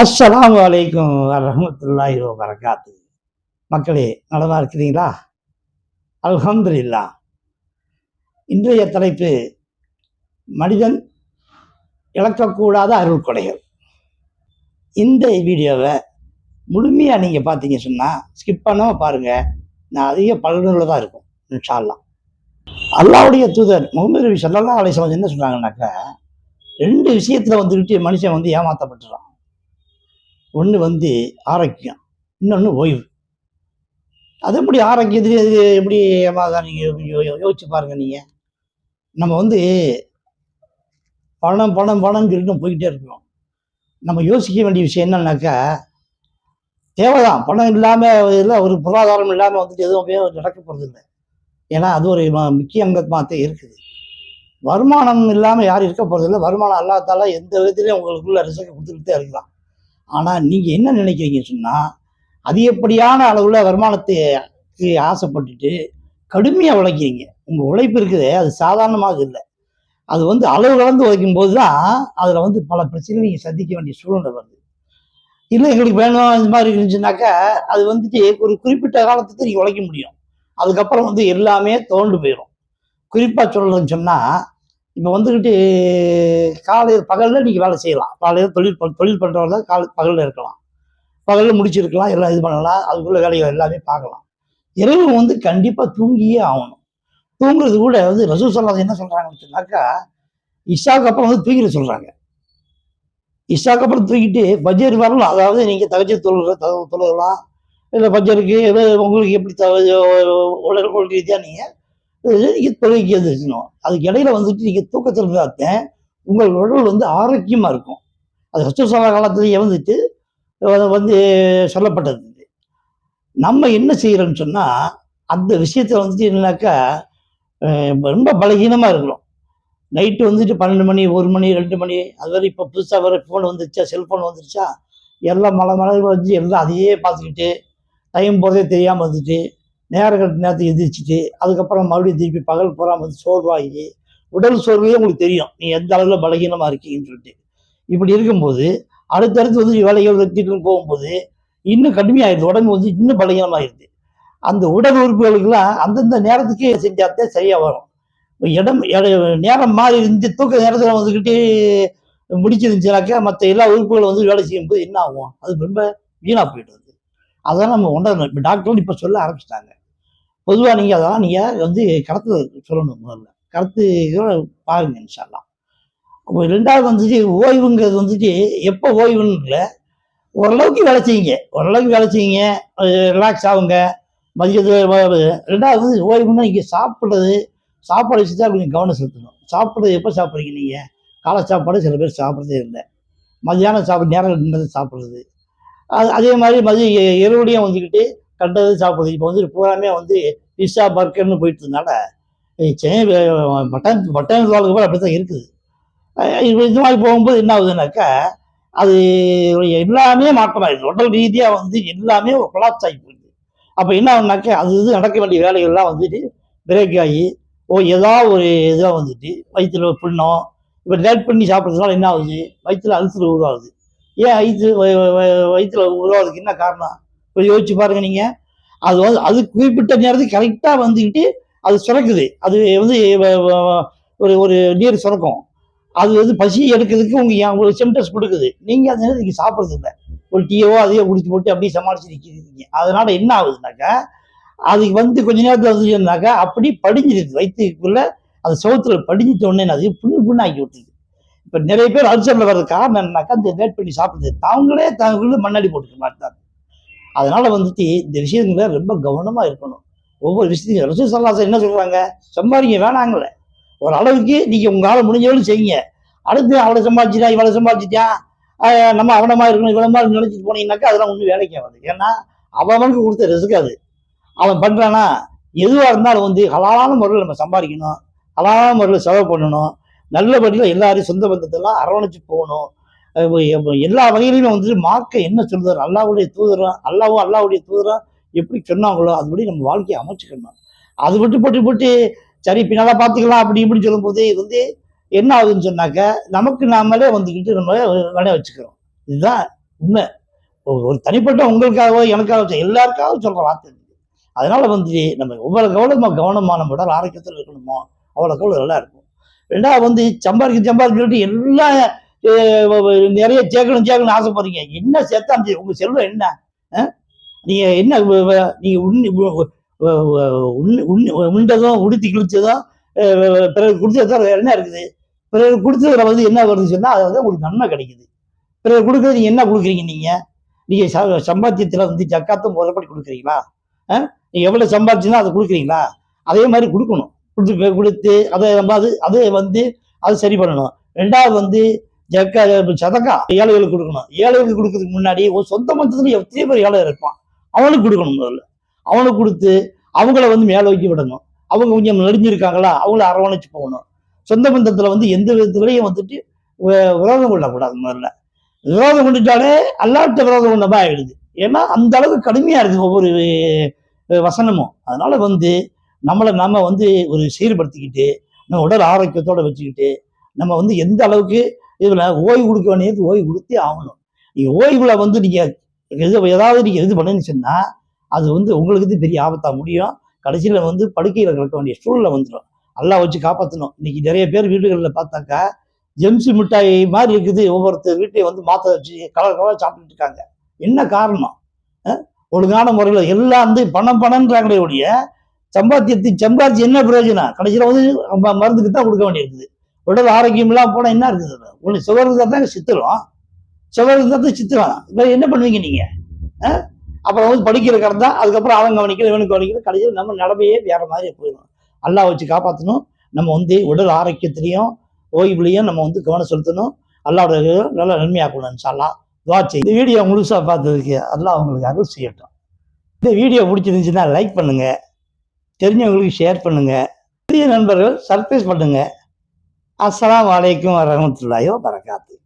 அஸ்ஸலாமு அலைக்கும் வரஹ்மத்துல்லாஹி வபரகாத்து. மக்களே நலமா இருக்கிறீங்களா? அல்ஹம்துலில்லாஹ். இன்றைய தலைப்பு மனிதன் இழக்கக்கூடாத அருள் கொடைகள். இந்த வீடியோவை முழுமையாக நீங்கள் பார்த்தீங்க சொன்னால் ஸ்கிப் பண்ணாமல் பாருங்கள். நான் அதிக பலனுள்ளதாக இருக்கும் இன்ஷா அல்லாஹ். அல்லாஹ்வுடைய தூதர் முகமது நபி ஸல்லல்லாஹு அலைஹி வஸல்லம் என்ன சொல்கிறாங்கன்னாக்கா, 2 விஷயத்தில் வந்துக்கிட்டு மனுஷன் ஏமாற்றப்பட்டுறான். ஒன்று ஆரோக்கியம், இன்னொன்று ஓய்வு. அது எப்படி ஆரோக்கியத்துக்கு அது எப்படி ஏமாதான்? நீங்கள் யோசிச்சு பாருங்க. நீங்கள் நம்ம பணம் பணம் பணம்னு சொல்லிட்டு போய்கிட்டே இருக்கிறோம். நம்ம யோசிக்க வேண்டிய விஷயம் என்னன்னாக்கா, தேவைதான். பணம் இல்லாமல் இல்லை, ஒரு பொருளாதாரம் இல்லாமல் எதுவும் நடக்க போகிறது இல்லை. ஏன்னா அது ஒரு முக்கிய அங்கமாக இருக்குது. வருமானம் இல்லாமல் யாரும் இருக்க போகிறதில்லை. வருமானம் அல்லாதால எந்த விதத்துலையும் உங்களுக்குள்ள ரிசல்ட் கொடுத்துக்கிட்டே இருக்கலாம். ஆனால் நீங்கள் என்ன நினைக்கிறீங்கன்னு சொன்னால், அதிகப்படியான அளவில் வருமானத்துக்கு ஆசைப்பட்டுட்டு கடுமையாக உழைக்கிறீங்க. உங்கள் உழைப்பு இருக்குது, அது சாதாரணமாக இல்லை. அது அளவு கலந்து உழைக்கும்போது தான் அதில் பல பிரச்சனைகள் நீங்கள் சந்திக்க வேண்டிய சூழ்நிலை வருது. இல்லை எங்களுக்கு வேணும் இந்த மாதிரி இருந்துச்சுனாக்கா, அது ஒரு குறிப்பிட்ட காலத்துக்கு நீங்கள் உழைக்க முடியும். அதுக்கப்புறம் எல்லாமே தோண்டு போயிடும். குறிப்பாக சொல்லணும்னு சொன்னால், இப்போ காலையில் பகலில் நீங்கள் வேலை செய்யலாம். காலையில் தொழில் பண்ணுறவங்க பகலில் இருக்கலாம், பகலில் முடிச்சிருக்கலாம், எல்லாம் இது பண்ணலாம், அதுக்குள்ள வேலைகள் எல்லாமே பார்க்கலாம். இரவு கண்டிப்பாக தூங்கியே ஆகணும். தூங்குறது கூட ரசூல் ஸல்லல்லாஹு என்ன சொல்கிறாங்கன்னு சொன்னாக்கா, இஷாவுக்கு அப்புறம் தூங்கிட சொல்கிறாங்க. இஷாவுக்கு அப்புறம் தூங்கிட்டு பஜ்ர் வரலாம். அதாவது நீங்கள் தகஜத் தொழுகலாம், இல்லை பஜ்ருக்கு உங்களுக்கு எப்படி உடல் ரீதியாக நீங்கள் தொழுகைக்கு எழுந்திரிக்கணும். அதுக்கு இடையில நீங்கள் தூக்கத்தில் இருந்தாத்தேன் உங்கள் உடல் ஆரோக்கியமாக இருக்கும். அது ரசூல் ஸல்லல்லாஹு காலத்திலேயே சொல்லப்பட்டது. நம்ம என்ன செய்கிறோம்னு சொன்னால், அந்த விஷயத்தில் என்னன்னாக்கா ரொம்ப பலகீனமாக இருக்கிறோம். நைட்டு 12 மணி, 1 மணி, 2 மணி, அது வரை இப்போ புதுசாக வர ஃபோன் வந்துருச்சா, செல்ஃபோன் வந்துருச்சா, எல்லாம் மழை எல்லாம் அதையே பார்த்துக்கிட்டு டைம் போகிறதே தெரியாமல் நேரத்துக்கு எந்திரிச்சிட்டு அதுக்கப்புறம் மறுபடியும் திருப்பி பகல் பூரா சோர்வாகி உடல் சோர்வையே உங்களுக்கு தெரியும் நீ எந்த அளவில் பலகீனமாக இருக்கீங்கன்னு சொல்லிட்டு. இப்படி இருக்கும்போது அடுத்தடுத்து வேலைகள் வெற்றிகள் போகும்போது இன்னும் கடுமையாயிருது. உடம்பு இன்னும் பலகீனமாயிருது. அந்த உடல் உறுப்புகளுக்கெல்லாம் அந்தந்த நேரத்துக்கு செஞ்சாத்தே சரியாக வரும். நேரம் மாறி இருந்து தூக்க நேரத்தில் முடிச்சிருந்துச்சுனாக்கா மற்ற எல்லா உறுப்புகளும் வேலை செய்யும்போது என்ன ஆகும்? அது ரொம்ப வீணாக போயிட்டு வருது. அதெல்லாம் நம்ம உணரணும். இப்போ டாக்டர்கள் இப்போ சொல்ல ஆரம்பிச்சிட்டாங்க. பொதுவாக நீங்கள் அதெல்லாம் கருத்து சொல்லணும். முதல்ல கருத்து பாருங்க இன்ஷா அல்லாஹ். அப்போ 2வது ஓய்வுங்கிறது எப்போ ஓய்வுன்னு இல்லை, ஓரளவுக்கு வேலை செய்யுங்க, ரிலாக்ஸ் ஆகுங்க. மதியத்தில் 2வது ஓய்வுன்னா நீங்கள் சாப்பாடு வச்சு தான் கொஞ்சம் கவனம் செலுத்தணும். சாப்பிட்றது எப்போ சாப்பிட்றீங்க? நீங்கள் காலை சாப்பாடு சில பேர் சாப்பிட்றதே இல்லை, மதியானம் சாப்பிட்ற நேரம் சாப்பிட்றது. அதே மாதிரி மதியம் இரவுலையும் கண்டது சாப்பிடுது. இப்போ பூராமே பிஸ்ஸா பர்கர்னு போயிட்டு இருந்தனால பட்டன் வாழ்க்கை கூட அப்படி தான் இருக்குது. இது மாதிரி போகும்போது என்ன ஆகுதுன்னாக்கா, அது எல்லாமே மாற்றமாயிடுது. உடல் ரீதியாக எல்லாமே ஒரு கொலாப்ஸ் ஆகி போயிடுது. அப்போ என்ன ஆகுனாக்கா, அது நடக்க வேண்டிய வேலைகள்லாம் பிரேக் ஆகி ஏதாவது ஒரு இதாக வயிற்றுல புண்ணம். இப்போ லேட் பண்ணி சாப்பிட்றதுனால என்ன ஆகுது? வயிற்றுல அல்சர் உருவாகுது. ஏன் வயிற்றுல உருவாகிறதுக்கு என்ன காரணம்? இப்போ யோசிச்சு பாருங்க. நீங்கள் அது குறிப்பிட்ட நேரத்துக்கு கரெக்டாக அது சுரக்குது. அது ஒரு ஒரு நீர் சுரக்கும். அது பசி எடுக்கிறதுக்கு உங்களுக்கு சிம்டம்ஸ் கொடுக்குது. நீங்கள் அந்த நேரத்துக்கு சாப்பிட்றது இல்லை. ஒரு டீயோ அதையோ குடிச்சு போட்டு அப்படியே சமாளிச்சு நிற்கிறீங்க. அதனால என்ன ஆகுதுனாக்கா, அது கொஞ்ச நேரத்தில் வந்துச்சுன்னாக்கா அப்படி படிஞ்சிருது. வயிற்றுக்குள்ள அது சவுத்துல படிஞ்சிட்டோடனே அது புண்ணாக்கி விட்டுருது. இப்போ நிறைய பேர் அல்சரில் வர்றது காரணம் என்னன்னாக்கா, இந்த லேட் பண்ணி சாப்பிடுறது தாங்களே மண்ணாடி போட்டுக்க மாட்டாங்க. அதனால இந்த விஷயங்கள ரொம்ப கவனமாக இருக்கணும். ஒவ்வொரு விஷயத்தையும் ரசூல் ஸல்லல்லாஹு அலைஹி வஸல்லம் என்ன சொல்கிறாங்க? சம்பாதிங்க வேணாங்கல்ல, ஒரு அளவுக்கு நீங்கள் உங்களால் முடிஞ்சவளும் செய்யுங்க. அடுத்து அவளை சம்பாதிச்சிட்டா இவளை சம்பாதிச்சிட்டா நம்ம அவனமா இருக்கணும் இவ்வளோ மாதிரி நினைச்சிட்டு போனீங்கன்னாக்கா அதெல்லாம் ஒன்றும் வேலைக்கு ஆகாது. ஏன்னா அவனுக்கு கொடுத்த ரிஸ்க் அது. அவன் பண்ணுறானா, எதுவாக இருந்தாலும் ஹலாலான முறையில் நம்ம சம்பாதிக்கணும், ஹலாலான முறையில் செலவு பண்ணணும், நல்லபடியில் எல்லாரையும் சொந்த பந்தத்தெல்லாம் அரவணைச்சு போகணும். எல்லா வகையிலையும் மார்க்க என்ன சொல்றாரு, அல்லாஹ்வுடைய தூதரும் எப்படி சொன்னாங்களோ அதுபடி நம்ம வாழ்க்கையை அமைச்சுக்கணும். அது போட்டு சரி பின்னால பார்த்துக்கலாம் அப்படி இப்படி சொல்லும்போது என்ன ஆகுதுன்னு சொன்னாக்க, நமக்கு நாமளே நம்ம விளைய வச்சுக்கிறோம். இதுதான் உண்மை. ஒரு தனிப்பட்ட உங்களுக்காகவோ எனக்காக எல்லாருக்காகவும் சொல்ற வார்த்தை. அதனால வந்து நம்ம எவ்வளவுக்கு எவ்வளவு நம்ம கவனமா நம்ம உடல் ஆரோக்கியத்தில் இருக்கணுமோ அவ்வளோக்கு எவ்வளவு நல்லா இருக்கும். ரெண்டாவது வந்து சம்பாதிக்க எல்லாம் நிறைய சேர்க்கணும்னு ஆசைப்படுறீங்க. என்ன சேர்த்தா உங்க செல்வம் என்ன? நீங்க என்ன நீங்க உண்டதும் உடுத்தி கிழிச்சதும் பிறகு குடிச்சதும் வேற என்ன இருக்குது? பிறகு குடிச்சதுல வந்து என்ன வருதுன்னு சொன்னா அது வந்து உங்களுக்கு நன்மை கிடைக்குது. பிறகு கொடுக்குறது நீங்க என்ன கொடுக்குறீங்க? நீங்க சம்பாத்தியத்துல வந்து ஜக்காத்தும் முறைப்படி கொடுக்குறீங்களா? நீங்க எவ்வளவு சம்பாதிச்சுன்னா அதை கொடுக்குறீங்களா? அதே மாதிரி கொடுக்கணும். கொடுத்து அதை நம்ம அதை வந்து அது சரி பண்ணணும். ரெண்டாவது வந்து சதக்கா ஏழைகளுக்கு கொடுக்கணும். ஏழைகளுக்கு கொடுக்கறதுக்கு முன்னாடி ஒரு சொந்த மந்தத்துல எத்தனை பேர் ஏழை இருப்பான், அவனுக்கு கொடுக்கணும். முதல்ல அவனுக்கு கொடுத்து அவங்கள வந்து மேல வைக்க விடணும். அவங்க கொஞ்சம் நெறிஞ்சிருக்காங்களா அவங்கள அரவணைச்சு போகணும். சொந்த பந்தத்துல வந்து எந்த விதத்துலையும் வந்துட்டு விரோதம் கொள்ளக்கூடாது. முதல்ல விரோதம் கொண்டுட்டாலே அல்லாட்ட விரோதம் கொண்டமா ஆயிடுது. ஏன்னா அந்த அளவுக்கு கடுமையா இருக்குது ஒவ்வொரு வசனமும். அதனால வந்து நம்ம வந்து ஒரு சீர்படுத்திக்கிட்டு நம்ம உடல் ஆரோக்கியத்தோட வச்சுக்கிட்டு நம்ம வந்து எந்த அளவுக்கு இதுல ஓய்வு கொடுக்க வேண்டியது ஓய்வு கொடுத்தே ஆகணும். நீங்க ஓய்வுல வந்து நீங்க ஏதாவது நீங்க இது பண்ணுன்னு சொன்னா அது வந்து உங்களுக்கு பெரிய ஆபத்தா முடியும். கடைசியில வந்து படுக்கையில கிடக்க வேண்டிய சூழ்நிலை வந்துடும். நல்லா வச்சு காப்பாற்றணும். இன்னைக்கு நிறைய பேர் வீடுகளில் பார்த்தாக்கா ஜெம்சி மிட்டாய் மாதிரி இருக்குது. ஒவ்வொருத்தர் வீட்டையும் வந்து மாற்ற வச்சு கலர் கலர் சாப்பிட்டுட்டு இருக்காங்க. என்ன காரணம்? ஒழுங்கான முறையில் எல்லாம் வந்து பணம்ன்றாங்களே ஒழிய சம்பாதிச்சு என்ன பிரயோஜனம்? கடைசியில் வந்து மருந்துக்கு தான் கொடுக்க வேண்டியிருக்குது. உடல் ஆரோக்கியம் இல்லாமல் போனால் என்ன இருக்குது? ஒன்று சுகருக்கு தான் சித்திரம். சுகருக்கு தான் சித்திரம். இப்போ என்ன பண்ணுவீங்க நீங்க? அப்புறம் வந்து படிக்கிற கடந்தா அதுக்கப்புறம் அவன் கவனிக்கல இவனுக்கு கவனிக்கல. கடைசியில் நம்ம நிலைமையே வேற மாதிரி போயிடும். அல்லா வச்சு காப்பாற்றணும். நம்ம வந்து உடல் ஆரோக்கியத்திலையும் ஓய்வுலையும் நம்ம வந்து கவனம் செலுத்தணும். அல்லாவோட நல்லா நன்மையாக்கணும். இன்ஷா அல்லாஹ் துஆ செய்யுங்க. இந்த வீடியோ முழுசா பார்த்ததுக்கு அல்லாஹ் உங்களுக்கு அருள் செய்யட்டும். இந்த வீடியோ பிடிச்சிருந்துச்சுன்னா லைக் பண்ணுங்க, தெரிஞ்சவங்களுக்கு ஷேர் பண்ணுங்க, புதிய நண்பர்கள் சர்ப்ரைஸ் பண்ணுங்க. அஸ்ஸலாமு அலைக்கும் வரஹ்மத்துல்லாஹி வபரகாத்துஹு.